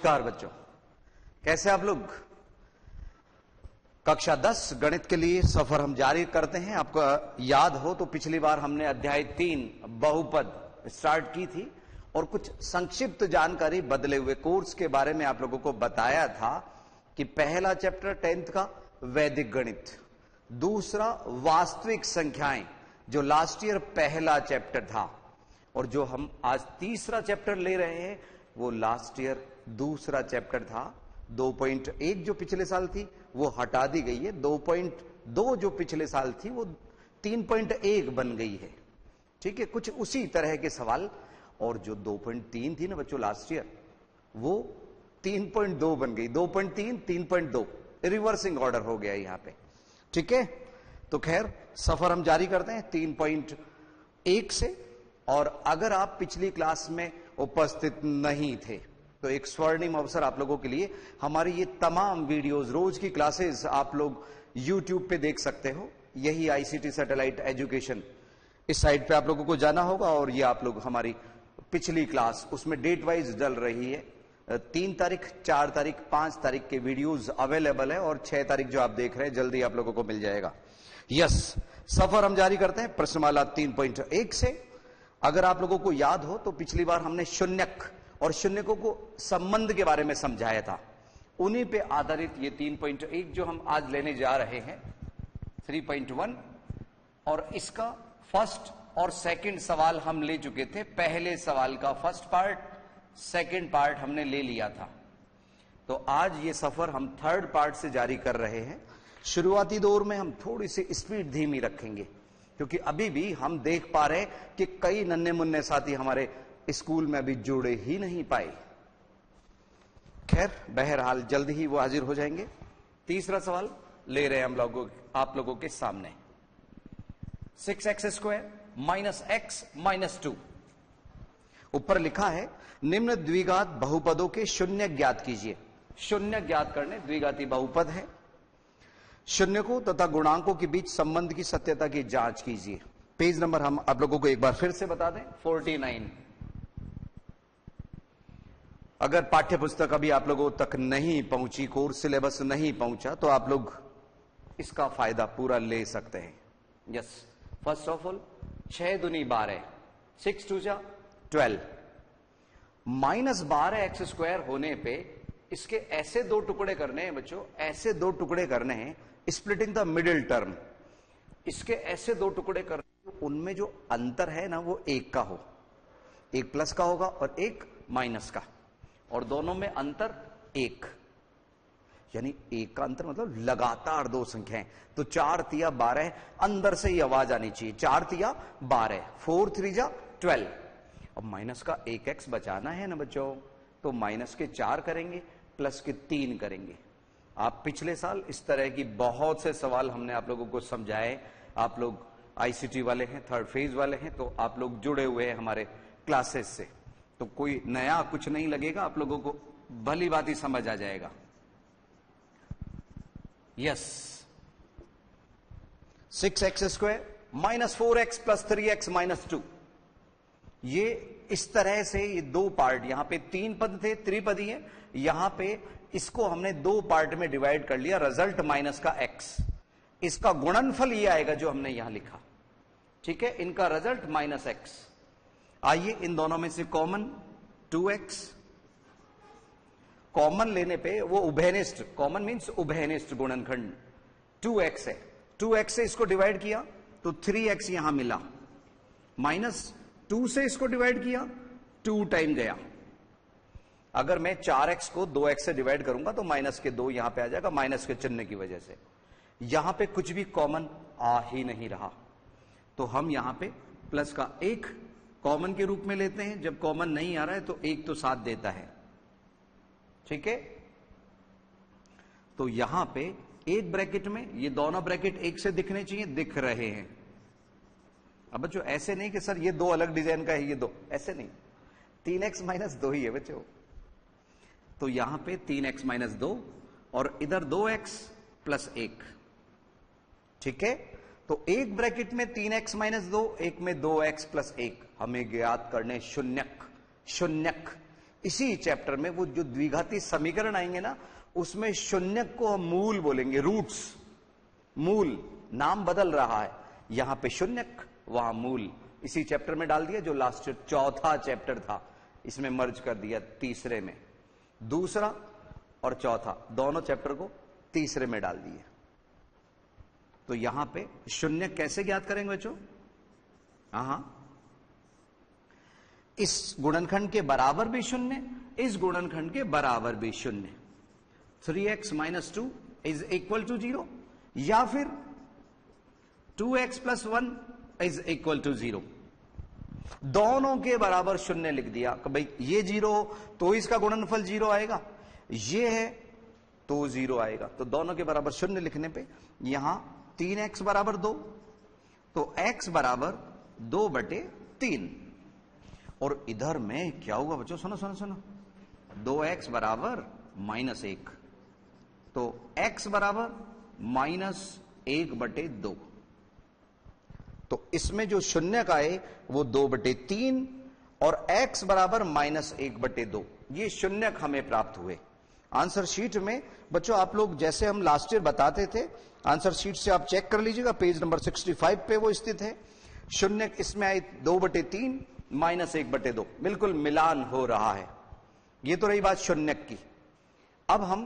नमस्कार बच्चों, कैसे आप लोग। कक्षा 10 गणित के लिए सफर हम जारी करते हैं। आपको याद हो तो पिछली बार हमने अध्याय 3 बहुपद स्टार्ट की थी और कुछ संक्षिप्त जानकारी बदले हुए कोर्स के बारे में आप लोगों को बताया था कि पहला चैप्टर 10th का वैदिक गणित, दूसरा वास्तविक संख्याएं जो लास्ट ईयर पहला चैप्टर था, और जो हम आज तीसरा चैप्टर ले रहे हैं वो लास्ट ईयर दूसरा चैप्टर था। 2.1 जो पिछले साल थी वो हटा दी गई है, 2.2 जो पिछले साल थी वो 3.1 बन गई है। ठीक है, कुछ उसी तरह के सवाल। और जो 2.3 थी ना बच्चों लास्ट ईयर, वो 3.2 बन गई। 2.3 3.2 रिवर्सिंग ऑर्डर हो गया यहां पे। ठीक है, तो खैर सफर हम जारी करते हैं 3.1 से। और अगर आप पिछली क्लास में उपस्थित नहीं थे तो एक स्वर्णिम अवसर आप लोगों के लिए, हमारी ये तमाम वीडियोस, रोज की क्लासेस आप लोग YouTube पे देख सकते हो। यही ICT सैटेलाइट एजुकेशन, इस साइट पे आप लोगों को जाना होगा और ये आप लोग हमारी पिछली क्लास उसमें डेट वाइज डल रही है। 3 तारीख, 4 तारीख, 5 तारीख के वीडियोस अवेलेबल है और 6 तारीख जो आप देख रहे हैं जल्दी आप लोगों को मिल जाएगा। यस, सफर हम जारी करते हैं प्रश्नमाला 3.1 से। अगर आप लोगों को याद हो तो पिछली बार हमने शून्यक और शून्यकों को संबंध के बारे में समझाया था। उन्हीं पे आधारित ये 3.1 जो हम आज लेने जा रहे हैं 3.1, और इसका फर्स्ट और सेकंड सवाल हम ले चुके थे। पहले सवाल का फर्स्ट पार्ट, सेकंड पार्ट हमने ले लिया था। तो आज ये सफर हम थर्ड पार्ट से जारी कर रहे हैं। शुरुआती दौर में हम थोड़ी सी स्पीड धीमी रखेंगे क्योंकि अभी भी हम देख पा रहे हैं कि कई नन्हे मुन्ने साथी हमारे स्कूल में अभी जुड़े ही नहीं पाए। खैर बहरहाल जल्द ही वो हाजिर हो जाएंगे। तीसरा सवाल ले रहे हैं हम लोगों, आप लोगों के सामने। 6x² - x - 2। ऊपर लिखा है निम्न द्विघात बहुपदों के शून्य ज्ञात कीजिए। शून्य ज्ञात करने, द्विघाती बहुपद है। शून्यकों तथा गुणांकों के बीच संबंध की सत्यता की जांच कीजिए। पेज नंबर हम आप लोगों को एक बार फिर से बता दें, 49। अगर पाठ्य पुस्तक अभी आप लोगों तक नहीं पहुंची, कोर्स सिलेबस नहीं पहुंचा, तो आप लोग इसका फायदा पूरा ले सकते हैं। यस, फर्स्ट ऑफ ऑल 6 दूनी 12, 6 2 जा 12, -12x² होने पे इसके ऐसे दो टुकड़े करने हैं बच्चों, ऐसे दो टुकड़े करने हैं, स्प्लिटिंग द मिडिल टर्म। इसके ऐसे दो टुकड़े करने, उनमें जो अंतर है ना वो 1 का हो, एक प्लस का होगा और एक माइनस का, और दोनों में अंतर 1, यानी 1 का अंतर मतलब लगातार दो संख्याएं। तो 4 तिया 12, अंदर से ही आवाज आनी चाहिए, 4 तिया 12, 4 3 जा 12। अब माइनस का 1x बचाना है ना बच्चों, तो माइनस के 4 करेंगे, प्लस के 3 करेंगे। आप पिछले साल इस तरह की बहुत से सवाल हमने आप लोगों को समझाए। आप लोग ICT वाले हैं, थर्ड फेज वाले हैं, तो आप लोग जुड़े हुए हैं हमारे क्लासेस से, तो कोई नया कुछ नहीं लगेगा, आप लोगों को भली बात ही समझ आ जाएगा। Yes, 6x² - 4x + 3x - 2। ये इस तरह से ये दो पार्ट, यहां पे 3 पद थे, त्रिपदी है, यहां पे इसको हमने 2 पार्ट में डिवाइड कर लिया। रिजल्ट माइनस का x, इसका गुणनफल ये आएगा जो हमने यहां लिखा। ठीक है, इनका रिजल्ट -x। आइए इन दोनों में से कॉमन 2x, कॉमन लेने पे वो उभयनिष्ठ, कॉमन मींस उभयनिष्ठ गुणनखंड 2x है। 2x से इसको डिवाइड किया तो 3x यहां मिला, -2 से इसको डिवाइड किया 2 टाइम गया। अगर मैं 4x को 2x से डिवाइड करूंगा तो माइनस के 2 यहां पे आ जाएगा, माइनस के चिन्ह की वजह से। यहां पे कुछ भी कॉमन आ ही नहीं रहा, तो हम यहां पे प्लस का 1 कॉमन के रूप में लेते हैं। जब कॉमन नहीं आ रहा है तो 1 तो साथ देता है। ठीक है, तो यहां पे एक ब्रैकेट में, ये दोनों ब्रैकेट 1 से दिखने चाहिए, दिख रहे हैं। अब बच्चों ऐसे नहीं कि सर ये 2 अलग डिजाइन का है, ये 2, ऐसे नहीं, 3x - 2 ही है बच्चों। तो यहां पे 3x - 2 और इधर 2x + 1। ठीक है, तो एक ब्रैकेट में 3x - 2, एक में 2x + 1। हमें ज्ञात करने शून्यक। शून्यक इसी चैप्टर में वो जो द्विघाती समीकरण आएंगे ना, उसमें शून्यक को हम मूल बोलेंगे, रूट्स, मूल। नाम बदल रहा है, यहां पे शून्यक, वहां मूल। इसी चैप्टर में डाल दिया, जो लास्ट चौथा चैप्टर था, इसमें मर्ज कर दिया तीसरे में। दूसरा और चौथा दोनों चैप्टर को तीसरे में डाल दिया। तो यहां पे शून्य कैसे ज्ञात करेंगे बच्चों? हाँ, इस गुणनखंड के बराबर भी शून्य, इस गुणनखंड के बराबर भी शून्य। 3x minus 2 is equal to 0, या फिर 2x plus 1 is equal to 0। दोनों के बराबर शून्य लिख दिया कि भाई ये 0 हो तो इसका गुणनफल 0 आएगा, ये है तो 0 आएगा। तो दोनों के बराबर शून्य लिखने पे यहां 3x बराबर 2, तो x बराबर 2/3। और इधर में क्या होगा बच्चों? सुनो सुनो सुनो, 2x बराबर -1, तो x बराबर -1/2। तो इसमें जो शून्य का है वो 2/3 और x बराबर -1/2, ये शून्यक हमें प्राप्त हुए। आंसर शीट में बच्चों आप लोग जैसे हम लास्ट ईयर बताते थे, आंसर शीट से आप चेक कर लीजिएगा, पेज नंबर 65 पे वो स्थित है। शून्यक इसमें आए 2/3 -1/2, बिल्कुल मिलान हो रहा है। ये तो रही बात शून्यक की। अब हम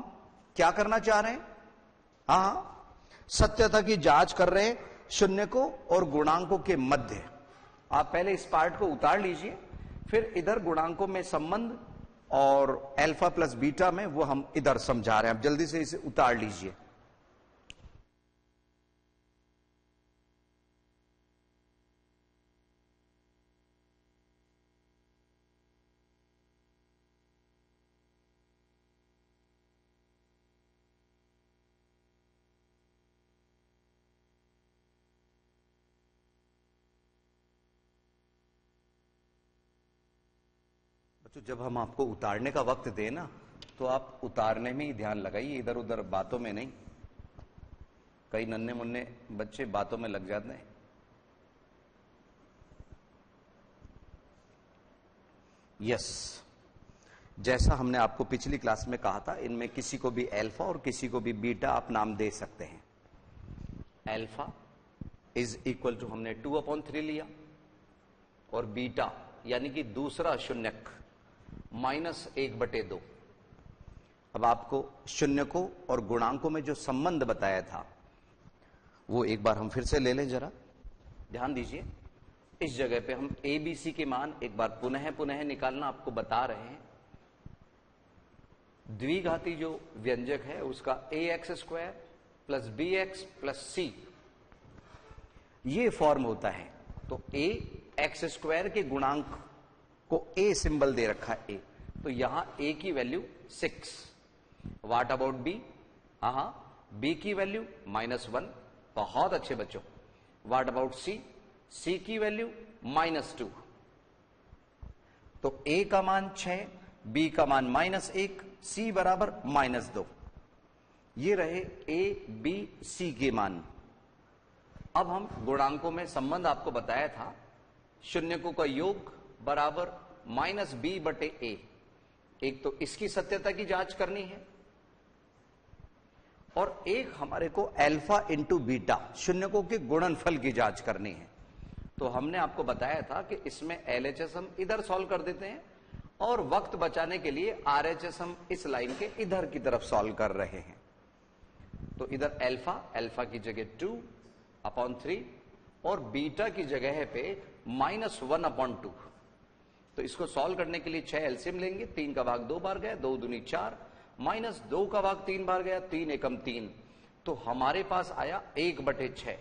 क्या करना चाह रहे हैं? हाँ, सत्यता की जांच कर रहे हैं शून्य को और गुणांकों के मध्य। आप पहले इस पार्ट को उतार लीजिए, फिर इधर गुणांकों में संबंध और अल्फा प्लस बीटा में वो हम इधर समझा रहे हैं। आप जल्दी से इसे उतार लीजिए। तो जब हम आपको उतारने का वक्त दें ना, तो आप उतारने में ही ध्यान लगाइए, इधर उधर बातों में नहीं। कई नन्हे मुन्ने बच्चे बातों में लग जाते हैं। यस, जैसा हमने आपको पिछली क्लास में कहा था, इनमें किसी को भी अल्फा और किसी को भी बीटा आप नाम दे सकते हैं। अल्फा इज इक्वल टू हमने 2/3 लिया, और बीटा यानी कि दूसरा शून्यक -1/2। अब आपको शून्य को और गुणांकों में जो संबंध बताया था वो एक बार हम फिर से ले लें, जरा ध्यान दीजिए। इस जगह पे हम ए बी सी के मान एक बार पुनः पुनः निकालना आपको बता रहे हैं। द्विघाती जो व्यंजक है उसका ax² plus bx plus c, ये फॉर्म होता है। तो ax² के गुणांक को a सिंबल दे रखा है, a, तो यहां a की वैल्यू 6। What about b? हाँ, b की वैल्यू -1, बहुत अच्छे बच्चों। What about c? c की वैल्यू -2। तो a का मान 6, b का मान -1, c बराबर -2। ये रहे a b c के मान। अब हम गुणांकों में संबंध आपको बताया था, शून्यकों का योग बराबर -b/a। एक तो इसकी सत्यता की जांच करनी है, और एक हमारे को अल्फा इंटू बीटा शून्यकों के गुणनफल की जांच करनी है। तो हमने आपको बताया था कि इसमें LHS हम इधर सॉल्व कर देते हैं, और वक्त बचाने के लिए RHS हम इस लाइन के इधर की तरफ सॉल्व कर रहे हैं। तो इधर अल्फा की जगह 2/3 और बीटा की जगह पे -1/2। तो इसको सॉल्व करने के लिए 6 एलसीएम लेंगे। 3 का भाग 2 बार गया, 2 दूनी 4, -2 का भाग 3 बार गया, 3 एकम 3। तो हमारे पास आया 1/6।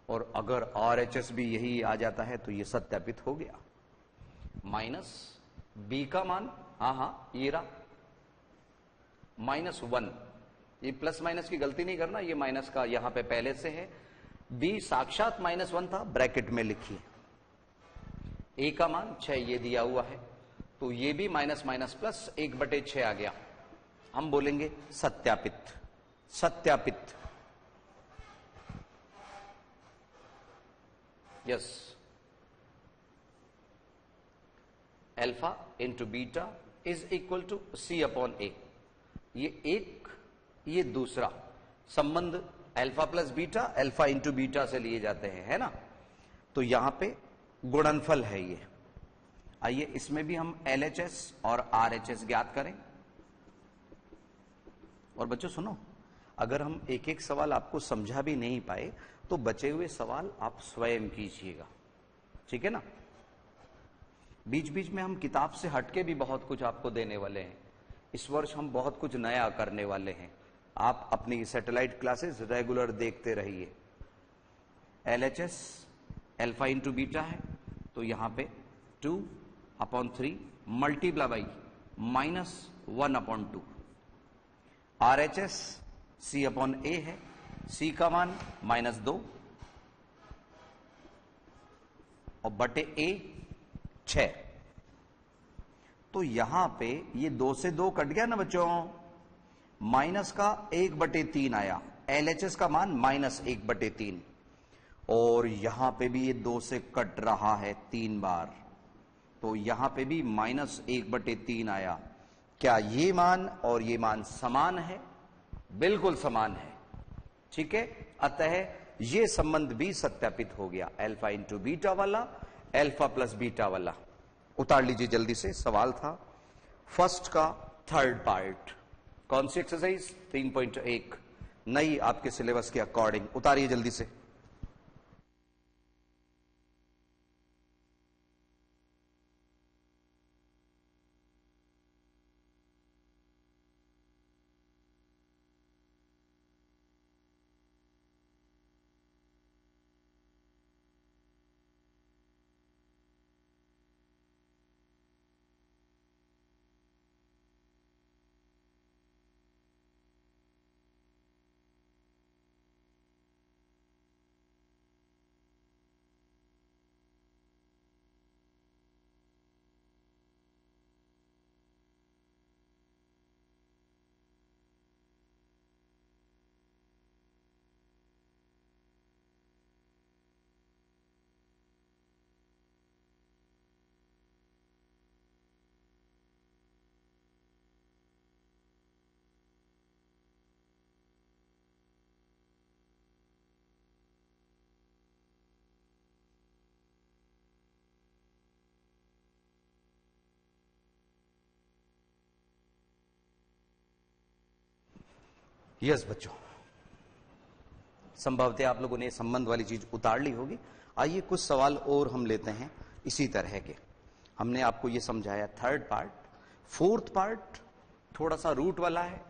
और अगर RHS भी यही आ जाता है तो ये सत्यापित हो गया। माइनस बी का मान, हाँ ये रहा -1। ये प्लस माइनस की गलती नहीं करना, ये माइनस का यहां पे पहले से है। बी साक्षात -1 था, ब्रैकेट में लिखिए। ए का मान 6 ये दिया हुआ है, तो ये भी माइनस माइनस प्लस 1/6 आ गया। हम बोलेंगे सत्यापित। सत्यापित, yes. Alpha into beta is equal to C upon A. ये एक, ये दूसरा संबंध alpha plus beta, alpha into beta से लिए जाते हैं, है ना। तो यहां पे गुणनफल है ये। आइए इसमें भी हम LHS और RHS ज्ञात करें। और बच्चों सुनो, अगर हम एक एक सवाल आपको समझा भी नहीं पाए तो बचे हुए सवाल आप स्वयं कीजिएगा, ठीक है ना। बीच बीच में हम किताब से हटके भी बहुत कुछ आपको देने वाले हैं। इस वर्ष हम बहुत कुछ नया करने वाले हैं। आप अपनी सैटेलाइट क्लासेस रेगुलर देखते रहिए। LHS अल्फा इंटू बीटा है, तो यहां पे 2/3 multiply by -1/2। RHS C upon A है, C का मान -2 और बटे A 6। तो यहां पे ये 2 से 2 कट गया ना बच्चों, माइनस का 1/3 आया। LHS का मान -1/3 और यहां पे भी ये 2 से कट रहा है 3 बार, तो यहां पे भी -1/3 आया। क्या ये मान और ये मान समान है? बिल्कुल समान है, ठीक है। अतः ये संबंध भी सत्यापित हो गया, अल्फा इंटू बीटा वाला, अल्फा प्लस बीटा वाला। उतार लीजिए जल्दी से, सवाल था फर्स्ट का थर्ड पार्ट। कौन सी एक्सरसाइज? 3.1, नई आपके सिलेबस के अकॉर्डिंग। उतारिए जल्दी से। यस बच्चों, संभवतः आप लोगों ने संबंध वाली चीज उतार ली होगी। आइए कुछ सवाल और हम लेते हैं इसी तरह के। हमने आपको ये समझाया थर्ड पार्ट। फोर्थ पार्ट थोड़ा सा रूट वाला है,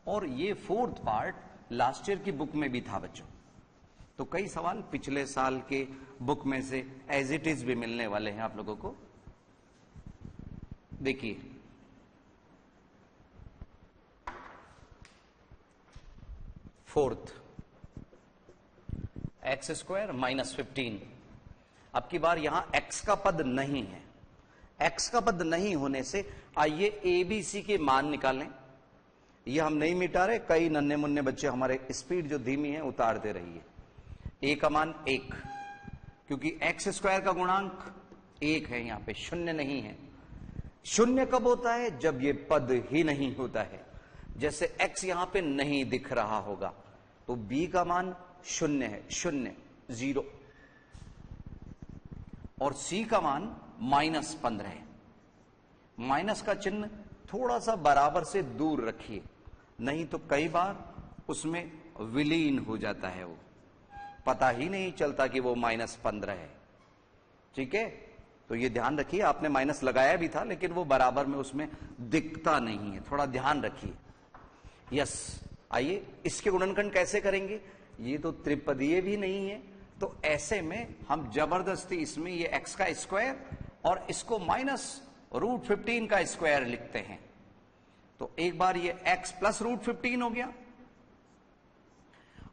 और ये फोर्थ पार्ट लास्ट ईयर की बुक में भी था बच्चों। तो कई सवाल पिछले साल के बुक में से एज इट इज भी मिलने वाले हैं आप लोगों को। देखिए, फोर्थ, x² -15। अब की बार यहां x का पद नहीं है। x का पद नहीं होने से आइए ABC के मान निकालें। ये हम नहीं मिटा रहे, कई नन्हे मुन्ने बच्चे हमारे स्पीड जो धीमी है उतारते रहिए। a का मान 1, क्योंकि x² का गुणांक 1 है, यहां पे शून्य नहीं है। शून्य कब होता है? जब ये पद ही नहीं होता है। जैसे x यहां पे नहीं दिख रहा होगा, तो b का मान 0 है, 0 0, और c का मान -15 है। माइनस का चिन्ह थोड़ा सा बराबर से दूर रखिए, नहीं तो कई बार उसमें विलीन हो जाता है, वो पता ही नहीं चलता कि वो -15 है, ठीक है। तो ये ध्यान रखिए, आपने माइनस लगाया भी था लेकिन वो बराबर में उसमें दिखता नहीं है, थोड़ा ध्यान रखिए। यस, आइए इसके गुणनखंड कैसे करेंगे? ये तो त्रिपदीय भी नहीं है, तो ऐसे में हम जबरदस्ती इसमें ये x का स्क्वायर और इसको -√15 का स्क्वायर लिखते हैं। तो एक बार ये x प्लस √15 हो गया,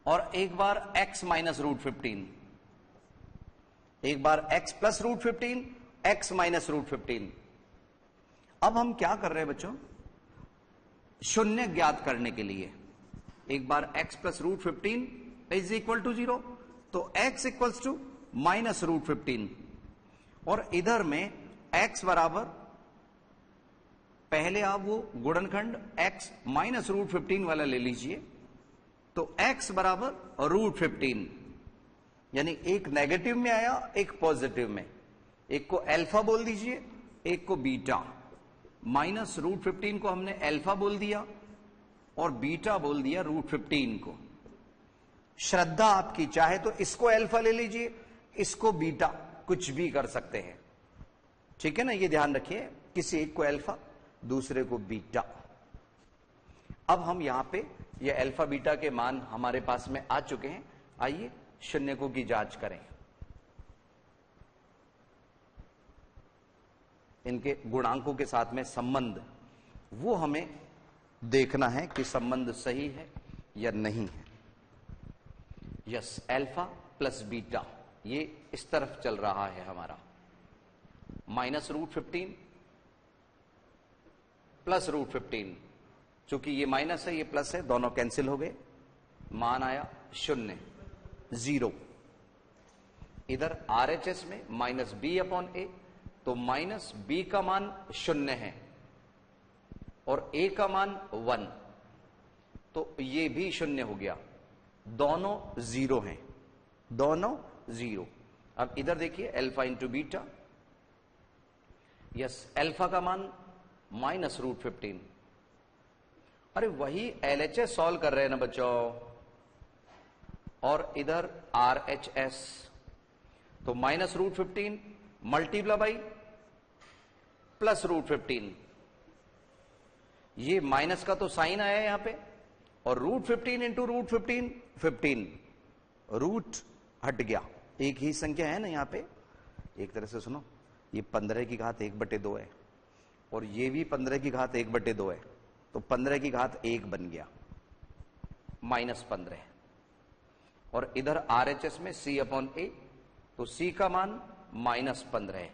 और एक बार x माइनस √15, एक बार x प्लस √15, x माइनस √15। अब हम क्या कर रहे हैं बच्चों? शून्य ज्ञात करने के लिए एक बार x plus √15 is equal to 0, तो x इक्वल्स टू -√15, और इधर में x बराबर पहले आप वो गुणनखंड x माइनस रूट 15 वाला ले लीजिए, तो x बराबर रूट 15, यानी एक नेगेटिव में आया, एक पॉजिटिव में, एक को अल्फा बोल दीजिए, एक को बीटा। माइनस रूट 15 को हमने अल्फा बोल दिया और बीटा बोल दिया रूट 15 को। श्रद्धा आपकी चाहे तो इसको अल्फा ले लीजिए, इसको बीटा, कुछ भी कर सकते हैं, ठीक है ना। ये ध्यान रखिए, किसी एक को अल्फा, दूसरे को बीटा। अब हम यहां पे ये अल्फा बीटा के मान हमारे पास में आ चुके हैं। आइए शून्यकों की जांच करें, इनके गुणांकों के साथ में संबंध, वो हमें देखना है कि संबंध सही है या नहीं है। यस, अल्फा प्लस बीटा ये इस तरफ चल रहा है हमारा, माइनस रूट 15 प्लस रूट 15, चूंकि ये माइनस है ये प्लस है, दोनों कैंसिल हो गए, मान आया 0, 0। इधर RHS में माइनस बी अपॉन ए, तो माइनस बी का मान 0 है और ए का मान 1, तो ये भी 0 हो गया, दोनों 0 हैं, दोनों 0। अब इधर देखिए alpha into beta, yes, alpha का मान माइनस रूट 15। अरे वही LHS सॉल्व कर रहे हैं ना बच्चों, और इधर RHS, तो minus root 15 multiply by plus root 15, ये माइनस का तो साइन आया है यहां पे, और रूट 15 इंटू रूट 15, 15 रूट हट गया, एक ही संख्या है ना यहां पे। एक तरह से सुनो, ये 15 की घात 1/2 है और ये भी 15 की घात 1/2 है, तो 15 की घात 1 बन गया, माइनस 15। और इधर RHS में C अपॉन ए, तो C का मान माइनस 15 है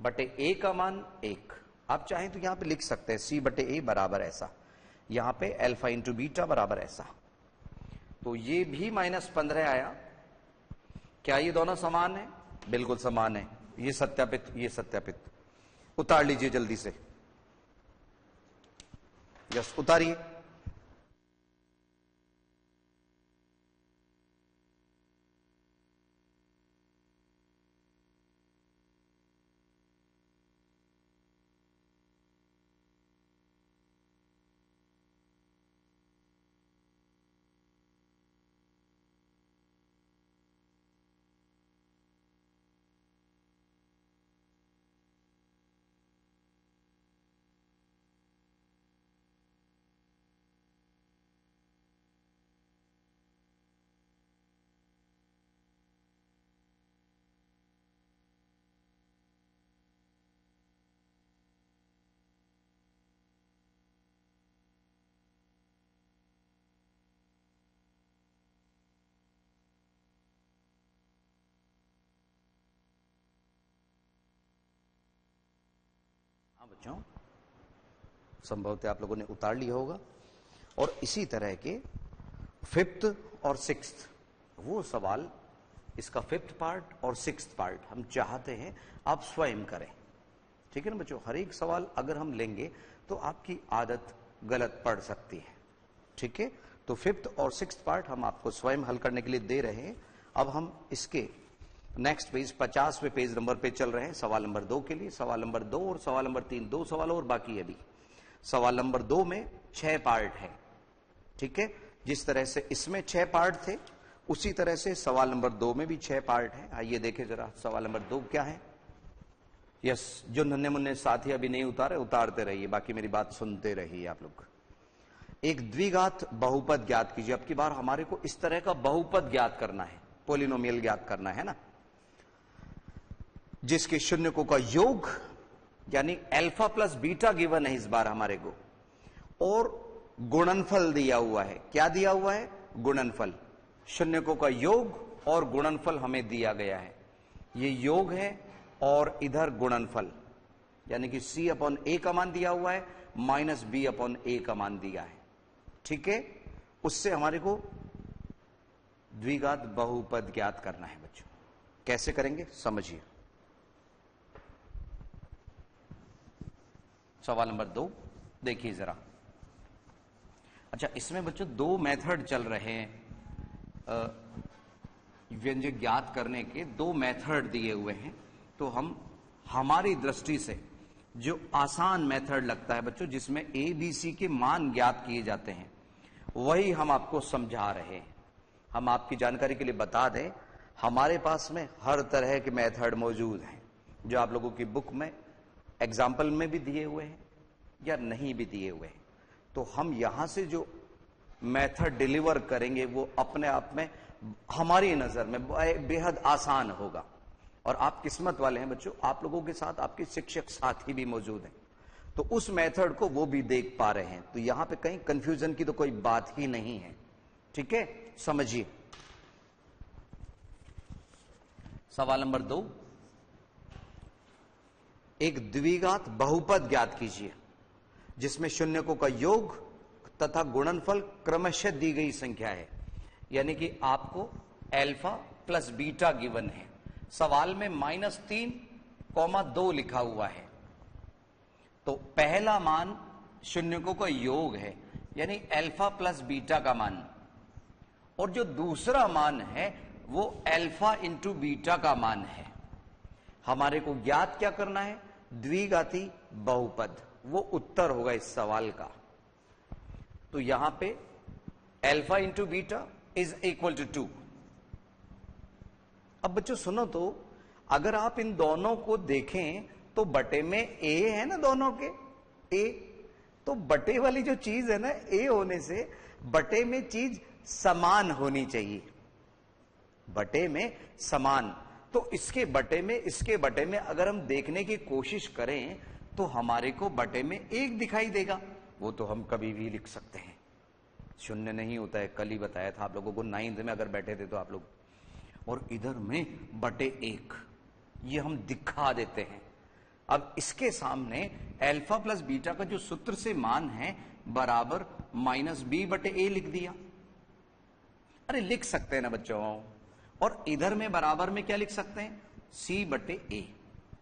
बटे A का मान 1। आप चाहें तो यहां पे लिख सकते हैं C बटे A बराबर ऐसा, यहां पे अल्फा इंटू बीटा बराबर ऐसा, तो ये भी माइनस 15 आया। क्या ये दोनों समान है? बिल्कुल समान है, ये सत्यापित, ये सत्यापित। उतार लीजिए जल्दी से, यस उतारिए। बच्चों संभवतः आप लोगों ने उतार लिया होगा। और इसी तरह के फिफ्थ और सिक्स्थ, वो सवाल, इसका फिफ्थ पार्ट और सिक्स्थ पार्ट हम चाहते हैं आप स्वयं करें, ठीक है ना बच्चों। हर एक सवाल अगर हम लेंगे तो आपकी आदत गलत पड़ सकती है, ठीक है। तो फिफ्थ और सिक्स्थ पार्ट हम आपको स्वयं हल करने के लिए दे रहे हैं। अब हम इसके नेक्स्ट पेज 50वें पेज नंबर पे चल रहे हैं, सवाल नंबर 2 के लिए। सवाल नंबर 2 और सवाल नंबर 3, 2 सवाल और बाकी है अभी। सवाल नंबर 2 में 6 पार्ट है, ठीक है। जिस तरह से इसमें 6 पार्ट थे, उसी तरह से सवाल नंबर 2 में भी 6 पार्ट है। आइए देखें जरा सवाल नंबर 2 क्या है। यस, जो नन्हे मुन्ने साथी अभी नहीं उतारे, उतारते रहिए, बाकी मेरी बात सुनते रहिए आप लोग। एक द्विघात बहुपद ज्ञात कीजिए। अब की बार हमारे को इस तरह का बहुपद ज्ञात करना है, पोलिनोमियल ज्ञात करना है ना, जिसके शून्यकों का योग, यानी अल्फा प्लस बीटा गिवन है इस बार हमारे को, और गुणनफल दिया हुआ है। क्या दिया हुआ है? गुणनफल। शून्यकों का योग और गुणनफल हमें दिया गया है। ये योग है और इधर गुणनफल, यानी कि C अपॉन A का मान दिया हुआ है, माइनस B अपॉन A का मान दिया है, ठीक है। उससे हमारे को द्विघात बहुपद ज्ञात करना है बच्चों। कैसे करेंगे समझिए। सवाल नंबर 2 देखिए जरा। अच्छा, इसमें बच्चों 2 मेथड चल रहे हैं, व्यंजक ज्ञात करने के 2 मेथड दिए हुए हैं। तो हम हमारी दृष्टि से जो आसान मेथड लगता है बच्चों, जिसमें ए बी सी के मान ज्ञात किए जाते हैं, वही हम आपको समझा रहे हैं। हम आपकी जानकारी के लिए बता दें, हमारे पास में हर तरह के मेथड मौजूद हैं, जो आप लोगों की बुक में एग्जाम्पल में भी दिए हुए हैं या नहीं भी दिए हुए हैं। तो हम यहां से जो मेथड डिलीवर करेंगे वो अपने आप में हमारी नजर में बेहद आसान होगा। और आप किस्मत वाले हैं बच्चों, आप लोगों के साथ आपके शिक्षक साथी भी मौजूद हैं, तो उस मेथड को वो भी देख पा रहे हैं। तो यहां पे कहीं कंफ्यूजन की तो कोई बात ही नहीं है। ठीक है, समझिए। सवाल नंबर 2, एक द्विघात बहुपद ज्ञात कीजिए जिसमें शून्यकों का योग तथा गुणनफल क्रमशः दी गई संख्या है। यानी कि आपको अल्फा प्लस बीटा गिवन है। सवाल में -3,2 लिखा हुआ है। तो पहला मान शून्यकों का योग है, यानी अल्फा प्लस बीटा का मान, और जो दूसरा मान है वो अल्फा इंटू बीटा का मान है। हमारे को ज्ञात क्या करना है? द्विघाती बहुपद। वो उत्तर होगा इस सवाल का। तो यहां पे alpha into beta is equal to 2। अब बच्चों सुनो, तो अगर आप इन दोनों को देखें तो बटे में ए है ना, दोनों के ए। तो बटे वाली जो चीज है ना, ए होने से बटे में चीज समान होनी चाहिए। बटे में समान, तो इसके बटे में इसके बटे में अगर हम देखने की कोशिश करें तो हमारे को बटे में 1 दिखाई देगा। वो तो हम कभी भी लिख सकते हैं, शून्य नहीं होता है। कल ही बताया था आप लोगों को, 9th में अगर बैठे थे तो आप लोग। और इधर में बटे 1 ये हम दिखा देते हैं। अब इसके सामने अल्फा प्लस बीटा का जो सूत्र से मान है बराबर -b बटे a लिख दिया। अरे लिख सकते हैं ना बच्चों। और इधर में बराबर में क्या लिख सकते हैं? c बटे a।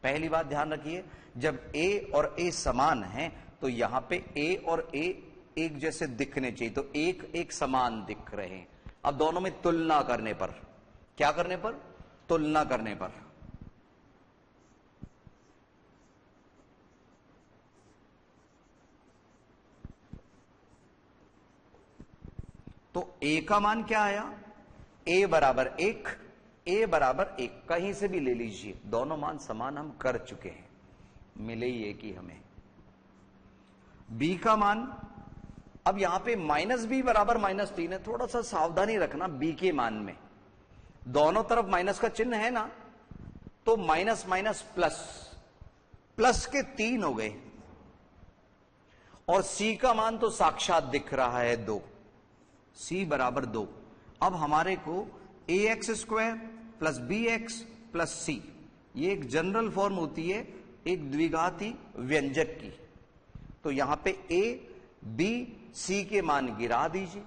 पहली बात ध्यान रखिए, जब a और a समान है तो यहां पे a और a एक जैसे दिखने चाहिए, तो एक समान दिख रहे हैं। अब दोनों में तुलना करने पर, क्या करने पर? तुलना करने पर। तो a का मान क्या आया? a बराबर 1, a बराबर 1। कहीं से भी ले लीजिए, दोनों मान समान हम कर चुके हैं, मिले ही एक ही हमें। b का मान, अब यहां पे -b बराबर -3 है। थोड़ा सा सावधानी रखना b के मान में, दोनों तरफ माइनस का चिन्ह है ना, तो माइनस माइनस प्लस, प्लस के 3 हो गए। और c का मान तो साक्षात दिख रहा है 2, c बराबर 2। अब हमारे को ax² plus bx plus c, ये एक जनरल फॉर्म होती है एक द्विघाती व्यंजक की। तो यहां पे a, b, c के मान गिरा दीजिए।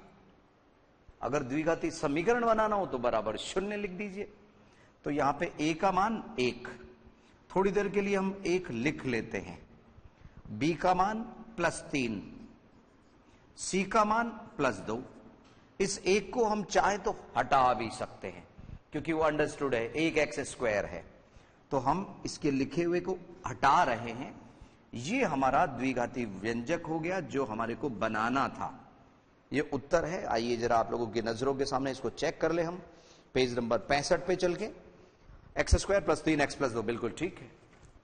अगर द्विघाती समीकरण बनाना हो तो बराबर 0 लिख दीजिए। तो यहां पे a का मान 1, थोड़ी देर के लिए हम 1 लिख लेते हैं। b का मान +3, c का मान +2। इस 1 को हम चाहे तो हटा भी सकते हैं, क्योंकि वो अंडरस्टूड है, 1x² है। तो हम इसके लिखे हुए को हटा रहे हैं। ये हमारा द्विघाती व्यंजक हो गया जो हमारे को बनाना था। ये उत्तर है। आइए जरा आप लोगों की नजरों के सामने इसको चेक कर ले हम। पेज नंबर 65 पे चल के, x² + 3x + 2 बिल्कुल ठीक है।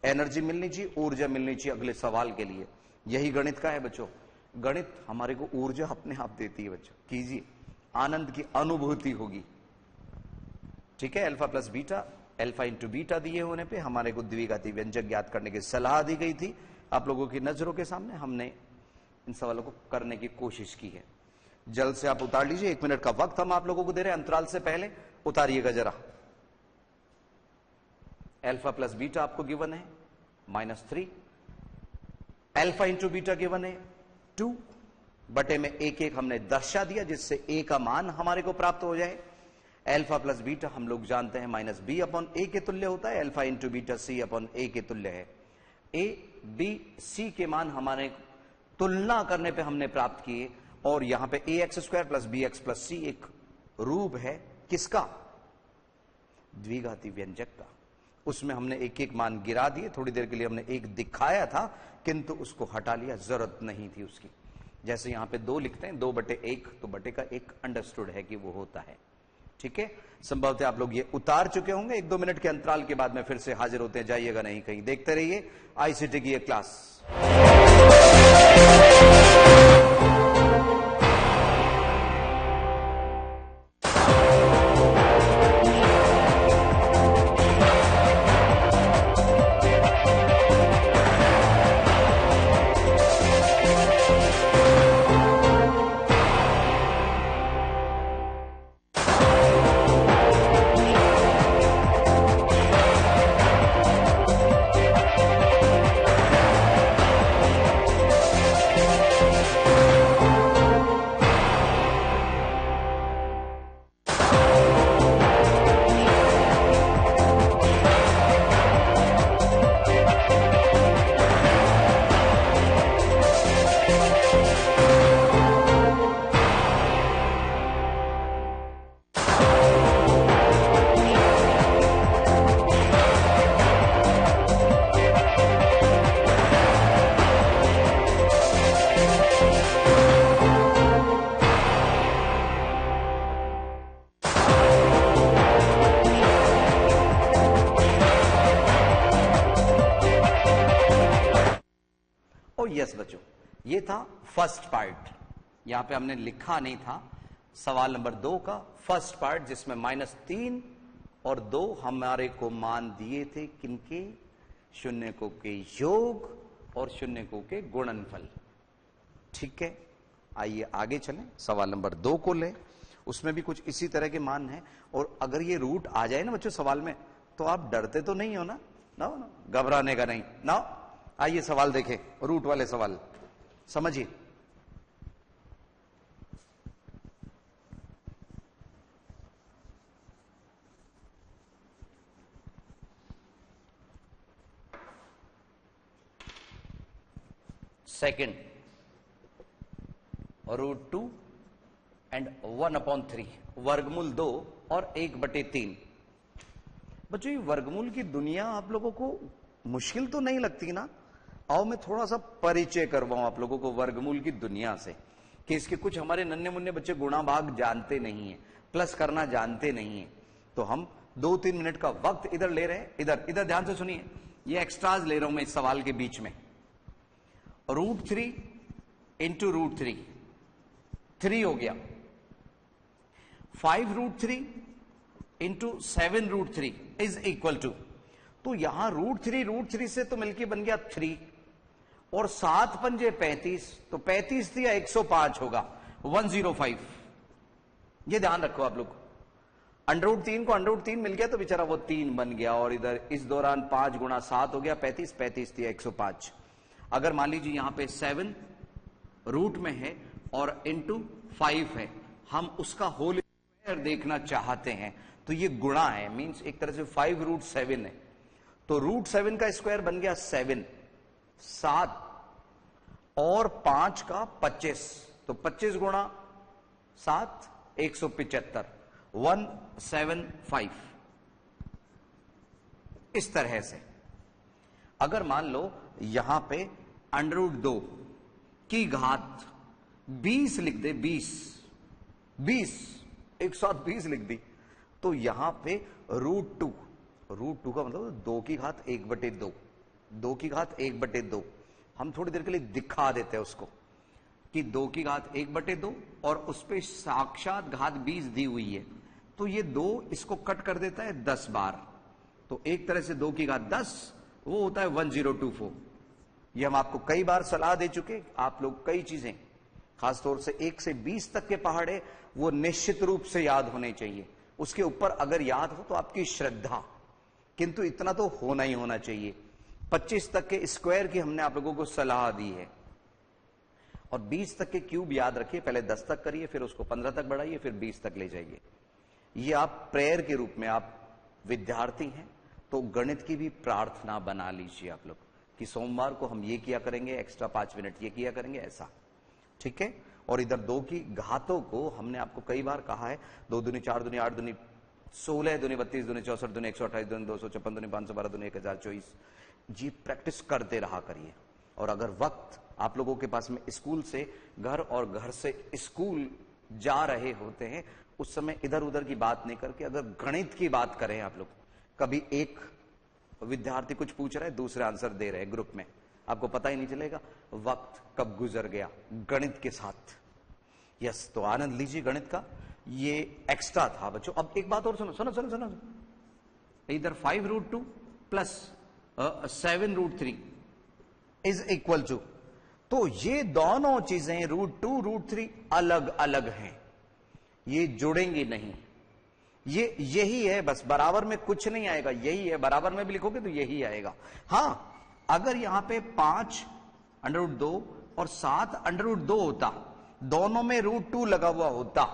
एनर्जी मिलनी चाहिए, ऊर्जा मिलनी चाहिए अगले सवाल के लिए। यही गणित का है बच्चों। गणित हमारे को ऊर्जा अपने आप देती है बच्चों, कीजिए, आनंद की अनुभूति होगी। ठीक है, alpha plus beta, alpha into beta दिए होने पे हमारे को द्विघाती व्यंजक ज्ञात करने की सलाह दी गई थी। आप लोगों की नजरों के सामने हमने इन सवालों को करने की कोशिश की है। जल्द से आप उतार लीजिए, 1 मिनट का वक्त हम आप लोगों को दे रहे हैं, अंतराल से पहले उतारिएगा जरा। अल्फा प्लस बीटा आपको गिवन है -3, अल्फा इंटू बीटा गिवन है 2, बटे में 1 हमने दर्शा दिया जिससे a का मान हमारे को प्राप्त हो जाए। अल्फा प्लस बीटा हम लोग जानते हैं -b/a के तुल्य होता है, अल्फा इंटू बीटा c/a के तुल्य है। ए बी सी के मान हमारे तुलना करने पे हमने प्राप्त किए, और यहां पे A X square plus B X plus C एक रूप है किसका? द्विघाती व्यंजक का। उसमें हमने एक एक मान गिरा दिए, थोड़ी देर के लिए हमने एक दिखाया था किंतु उसको हटा लिया, जरूरत नहीं थी उसकी। जैसे यहां पे 2 लिखते हैं 2/1, तो बटे का 1 अंडरस्टूड है कि वो होता है। ठीक है, संभवतः आप लोग ये उतार चुके होंगे। 1-2 मिनट के अंतराल के बाद में फिर से हाजिर होते हैं, जाइएगा नहीं कहीं, देखते रहिए आईसीटी की ये क्लास। यस बच्चों, ये था फर्स्ट पार्ट। यहां पे हमने लिखा नहीं था, सवाल नंबर 2 का फर्स्ट पार्ट, जिसमें -3 और 2 हमारे को मान दिए थे किनके? शून्यकों के योग और शून्यकों के गुणनफल। ठीक है, आइए आगे चलें, सवाल नंबर 2 को लें। उसमें भी कुछ इसी तरह के मान हैं, और अगर ये रूट आ जाए ना बच्चों सवाल में, तो आप डरते तो नहीं हो ना? ना, घबराने का नहीं ना। आइए सवाल देखें, रूट वाले सवाल समझिए। सेकंड, √2 एंड 1/3, वर्गमूल 2 और 1/3। बच्चों, ये वर्गमूल की दुनिया आप लोगों को मुश्किल तो नहीं लगती ना? आओ मैं थोड़ा सा परिचय करवाऊं आप लोगों को वर्गमूल की दुनिया से, कि इसके कुछ हमारे नन्हे मुन्ने बच्चे गुणा भाग जानते नहीं है, प्लस करना जानते नहीं है। तो हम 2-3 मिनट का वक्त इधर ले रहे हैं। इधर ध्यान से सुनिए, ये एक्स्ट्राज ले रहा हूं मैं इस सवाल के बीच में। √3 इंटू √3, 3 हो गया। 5√3 इंटू 7√3 इज इक्वल टू, तो यहां √3 से तो मिलके बन गया 3, और 7 पंजे 35, तो 35 या 105 होगा, 105। ये ध्यान रखो आप लोग। √3 को √3 मिल गया तो बेचारा वो 3 बन गया, और इधर इस दौरान 5 गुणा 7 हो गया 35, 35 या 105। अगर मान लीजिए यहां पे 7 रूट में है और इंटू 5 है, हम उसका होल स्क्वायर देखना चाहते हैं, तो ये गुणा है, मींस एक तरह से 5√7 है, तो √7 का स्क्वायर बन गया 7 और 5 का 25, तो 25 गुणा 7 175, 175। इस तरह से अगर मान लो यहां पे √2 की घात 20 लिख दे, 20 एक साथ 20 लिख दी, तो यहां पे √2 का मतलब 2 की घात 1/2, 2 की घात 1/2। हम थोड़ी देर के लिए दिखा देते हैं उसको कि 2 की घात 1/2 और उस पे साक्षात घात 20 दी हुई है, तो ये 2 इसको कट कर देता है 10 बार, तो एक तरह से 2 की घात 10 वो होता है 1024। ये हम आपको कई बार सलाह दे चुके, आप लोग कई चीजें खासतौर से 1 से 20 तक के पहाड़े वो निश्चित रूप से याद होने चाहिए। उसके ऊपर अगर याद हो तो आपकी श्रद्धा, किंतु इतना तो होना ही होना चाहिए। 25 तक के स्क्वायर की हमने आप लोगों को सलाह दी है, और 20 तक के क्यूब याद रखिए, पहले 10 तक करिए, फिर उसको 15 तक बढ़ाइए, फिर 20 तक ले जाइए। ये आप प्रेयर के रूप में, आप विद्यार्थी हैं तो गणित की भी प्रार्थना बना लीजिए आप लोग, कि सोमवार को हम ये किया करेंगे, एक्स्ट्रा 5 मिनट ये किया करेंगे, ऐसा, ठीक है। और इधर 2 की घातों को हमने आपको कई बार कहा है, 2 दूनी 4 दूनी 8 दूनी 16 दूनी 32 दूनी 64 दूनी 128 दूनी 256 दूनी 512 दूनी 1024, जी प्रैक्टिस करते रहा करिए। और अगर वक्त आप लोगों के पास में स्कूल से घर और घर से स्कूल जा रहे होते हैं, उस समय इधर उधर की बात नहीं करके अगर गणित की बात करें आप लोग, कभी एक विद्यार्थी कुछ पूछ रहा है, दूसरे आंसर दे रहे हैं ग्रुप में, आपको पता ही नहीं चलेगा वक्त कब गुजर गया गणित के साथ। यस, तो आनंद लीजिए गणित का, ये एक्स्ट्रा था बच्चों। अब एक बात और सुनो सुनो सुनो सुनो, इधर 5√2 प्लस 7√3 इज इक्वल टू, तो ये दोनों चीजें √2 √3 अलग अलग हैं, ये जुड़ेंगी नहीं, ये यही है बस, बराबर में कुछ नहीं आएगा, यही है, बराबर में भी लिखोगे तो यही आएगा। हां, अगर यहां पे 5√2 और 7√2 होता, दोनों में √2 लगा हुआ होता,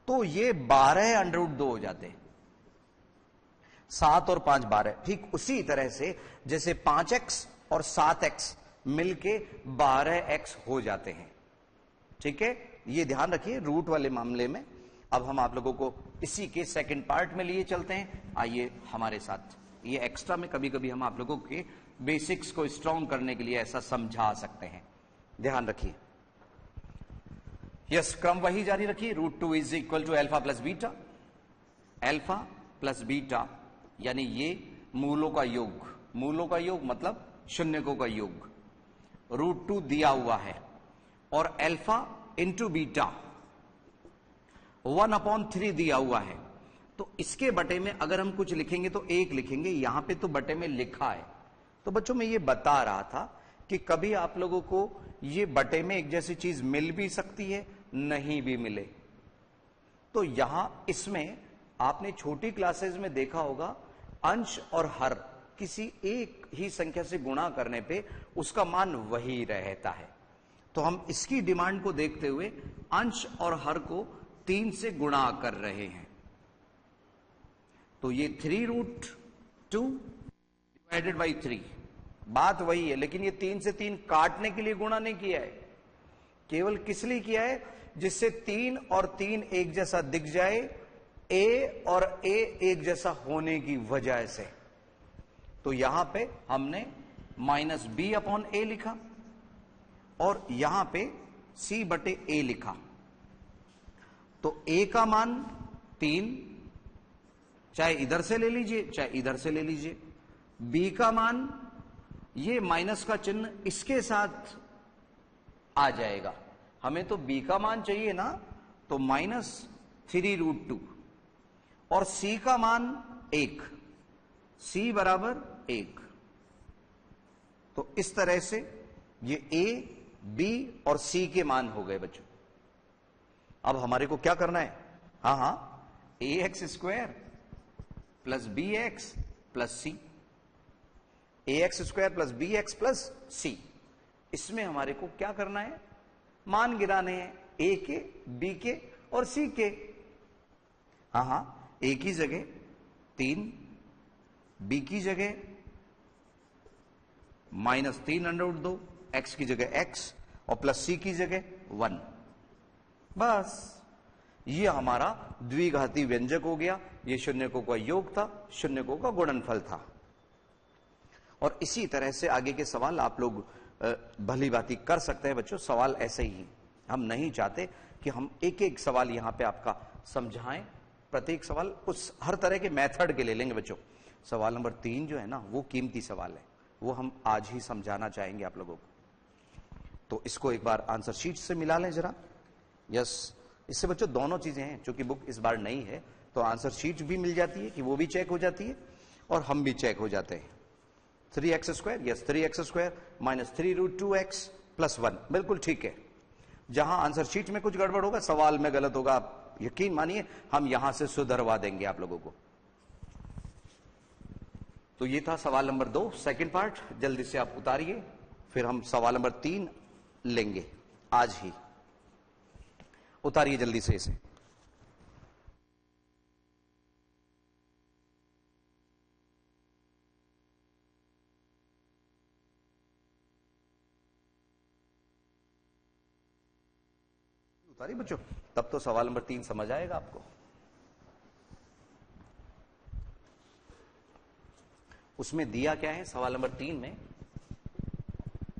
तो ये 12√2 हो जाते, 7 और 5 12। ठीक उसी तरह से जैसे 5x और 7x मिलके 12x हो जाते हैं, ठीक है, ये ध्यान रखिए रूट वाले मामले में। अब हम आप लोगों को इसी के सेकंड पार्ट में लिए चलते हैं, आइए हमारे साथ। ये एक्स्ट्रा में कभी कभी हम आप लोगों के बेसिक्स को स्ट्रॉन्ग करने के लिए ऐसा समझा सकते हैं, ध्यान रखिए। यस, क्रम वही जारी रखिए। √2 is equal to alpha plus beta, alpha plus beta यानी ये मूलों का योग, मूलों का योग मतलब शून्यकों का योग, √2 दिया हुआ है, और अल्फा इंटू बीटा 1/3 दिया हुआ है। तो इसके बटे में अगर हम कुछ लिखेंगे तो 1 लिखेंगे, यहां पे तो बटे में लिखा है। तो बच्चों मैं ये बता रहा था कि कभी आप लोगों को ये बटे में एक जैसी चीज मिल भी सकती है, नहीं भी मिले। तो यहां इसमें आपने छोटी क्लासेस में देखा होगा, अंश और हर किसी एक ही संख्या से गुणा करने पे उसका मान वही रहता है। तो हम इसकी डिमांड को देखते हुए अंश और हर को 3 से गुणा कर रहे हैं। तो ये 3√2 डिवाइडेड बाई 3, बात वही है, लेकिन ये 3 से 3 काटने के लिए गुणा नहीं किया है, केवल किस लिए किया है, जिससे 3 और 3 एक जैसा दिख जाए, a और a एक जैसा होने की वजह से। तो यहां पे हमने -b/a लिखा और यहां पे c/a लिखा। तो a का मान 3, चाहे इधर से ले लीजिए चाहे इधर से ले लीजिए, b का मान, ये माइनस का चिन्ह इसके साथ आ जाएगा, हमें तो b का मान चाहिए ना, तो -3√2, और c का मान 1, c बराबर 1। तो इस तरह से ये a, b और c के मान हो गए बच्चों। अब हमारे को क्या करना है, हाँ, ax² plus bx plus c, ax² plus bx plus c, इसमें हमारे को क्या करना है, मान गिराने हैं, a के, b के और c के। हाँ, a की जगह 3, b की जगह -3√2, x की जगह x और प्लस c की जगह 1। बस ये हमारा द्विघाती व्यंजक हो गया, ये शून्यकों का योग था, शून्यकों का गुणनफल था। और इसी तरह से आगे के सवाल आप लोग भली भांति कर सकते हैं बच्चों, सवाल ऐसे ही, हम नहीं चाहते कि हम एक एक सवाल यहां पे आपका समझाएं, प्रत्येक सवाल उस हर तरह के मेथड के ले लेंगे बच्चों। सवाल नंबर 3 जो है ना, वो कीमती सवाल है, वो हम आज ही समझाना चाहेंगे आप लोगों को। तो इसको एक बार आंसर शीट से मिला लें जरा। यस, इससे बच्चों दोनों चीजें हैं, चूंकि बुक इस बार नहीं है तो आंसर शीट भी मिल जाती है कि वो भी चेक हो जाती है और हम भी चेक हो जाते हैं। 3x², yes 3x² -3√2x plus 1, बिल्कुल ठीक है। जहां आंसर शीट में कुछ गड़बड़ होगा, सवाल में गलत होगा, आप यकीन मानिए हम यहां से सुधरवा देंगे आप लोगों को। तो ये था सवाल नंबर 2 सेकंड पार्ट, जल्दी से आप उतारिए, फिर हम सवाल नंबर 3 लेंगे आज ही। उतारिए जल्दी से इसे। सारी बच्चों, तब तो सवाल नंबर 3 समझ आएगा आपको। उसमें दिया क्या है सवाल नंबर 3 में,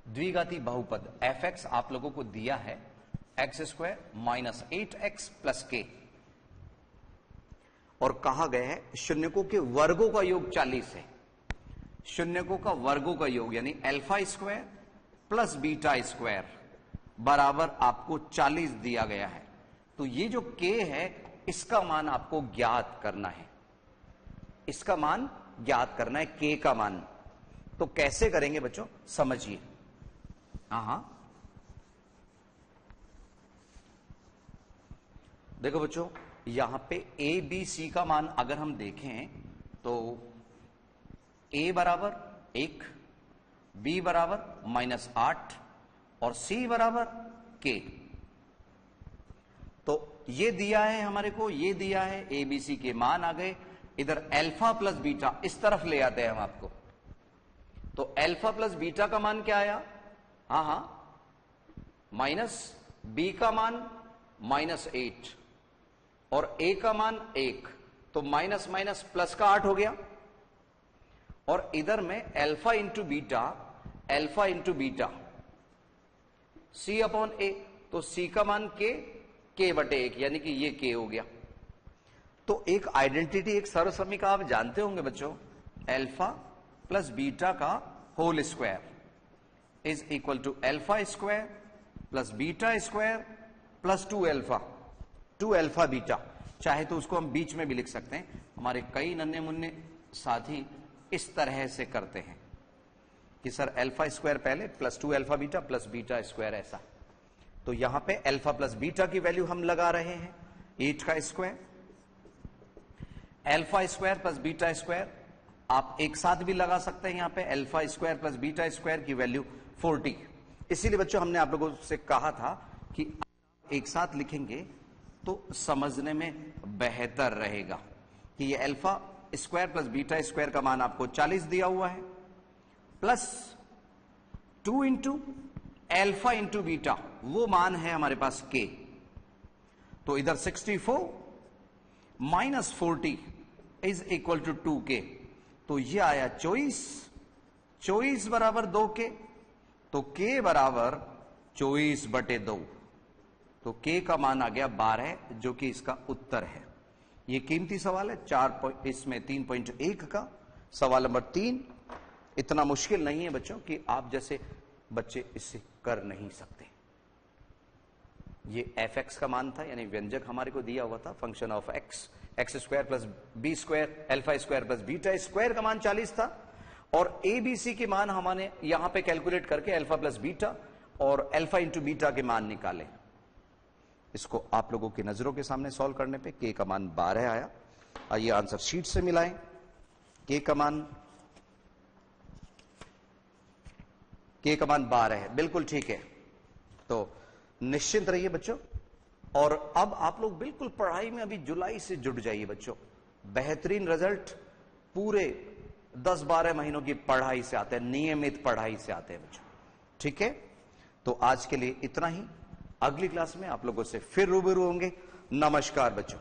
द्विघाती बहुपद f(x) आप लोगों को दिया है x² minus 8x plus k, और कहा गया है शून्यकों के वर्गों का योग 40 है। शून्यकों का वर्गों का योग यानी alpha square plus beta square बराबर आपको 40 दिया गया है। तो ये जो k है इसका मान आपको ज्ञात करना है, इसका मान ज्ञात करना है, k का मान। तो कैसे करेंगे बच्चों, समझिए। हाँ, देखो बच्चों, यहां पे a b c का मान अगर हम देखें तो a बराबर 1, b बराबर -8 और c बराबर k। तो ये दिया है हमारे को, ये दिया है, a b c के मान आ गए। इधर अल्फा प्लस बीटा इस तरफ ले आते हैं हम आपको। तो अल्फा प्लस बीटा का मान क्या आया, हाँ, माइनस b का मान -8 और a का मान 1, तो माइनस माइनस प्लस का 8 हो गया। और इधर में alpha into beta c upon a, तो c का मान k बटे 1 यानी कि ये k हो गया। तो एक आइडेंटिटी, एक सर्वसमीका आप जानते होंगे बच्चों, अल्फा प्लस बीटा का whole square is equal to alpha square plus beta square plus 2 alpha beta. चाहे तो उसको हम बीच में भी लिख सकते हैं। हमारे कई नन्हे मुन्ने साथी इस तरह से करते हैं कि सर अल्फा स्क्वायर पहले plus 2 alpha beta plus beta square, ऐसा। तो यहां पे अल्फा प्लस बीटा की वैल्यू हम लगा रहे हैं 8 का square, alpha square plus beta square आप एक साथ भी लगा सकते हैं। यहां पे alpha square plus beta square की वैल्यू 40। इसीलिए बच्चों हमने आप लोगों से कहा था कि एक साथ लिखेंगे तो समझने में बेहतर रहेगा कि ये alpha square plus beta square का मान आपको 40 दिया हुआ है, plus 2 into alpha into beta, वो मान है हमारे पास k। तो इधर 64 minus 40 is equal to 2k। तो ये आया 24 बराबर 2k। तो k बराबर 24 बटे 2, तो k का मान आ गया 12, जो कि इसका उत्तर है। ये कीमती सवाल है, इसमें 3.1 का सवाल नंबर 3। इतना मुश्किल नहीं है बच्चों कि आप जैसे बच्चे इससे कर नहीं सकते। ये f(x) का मान था, यानी व्यंजक हमारे को दिया हुआ था, function of x square plus B square alpha square plus beta square का मान 40 था। और a b c के मान हमने यहां पे कैलकुलेट करके अल्फा प्लस बीटा और अल्फा इंटू बीटा के मान निकाले। इसको आप लोगों की नजरों के सामने सॉल्व करने पे k का मान 12 आया। आइए आंसर शीट से मिलाएं। k का मान 12 है, बिल्कुल ठीक है। तो निश्चिंत रहिए बच्चों, और अब आप लोग बिल्कुल पढ़ाई में अभी जुलाई से जुट जाइए बच्चों। बेहतरीन रिजल्ट पूरे 10-12 महीनों की पढ़ाई से आते हैं, नियमित पढ़ाई से आते हैं बच्चों, ठीक है। तो आज के लिए इतना ही, अगली क्लास में आप लोगों से फिर रूबरू होंगे। नमस्कार बच्चों।